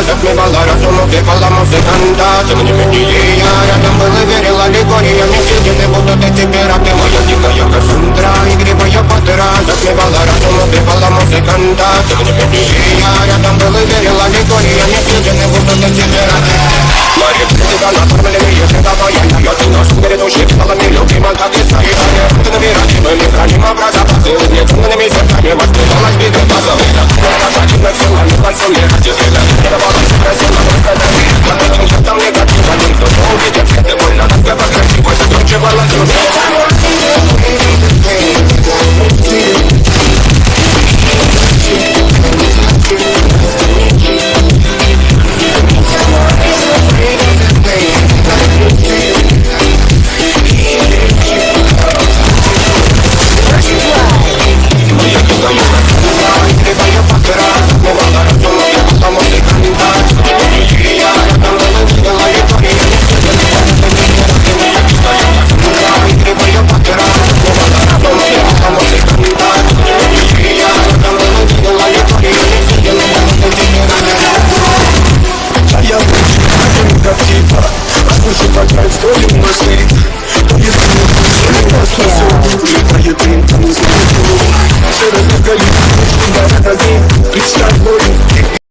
затмевала разум, убивала музыканта. Тем не менее я рядом был и верил аллегория. Не съедены будут эти пираты. Моя дикая Кассандра, игривая пантера, затмевала разум, убивала музыканта. Тем не менее я рядом был и верил аллегория. Не съедены будут эти пираты. Мария, тебя накормленные, шаговая я ты наш грядущий, палами любима, как и свои раны. Ты набирали, мы не храним образа, посылы мне темными зерками воспиталась беды базовых. Рассказательных силах не консумер, отделена. Не давалась красиво, просто на мир. Под этим чертом негатив, один кто увидит свет и больно, насколько красивой, закручивала сюжет. Представь,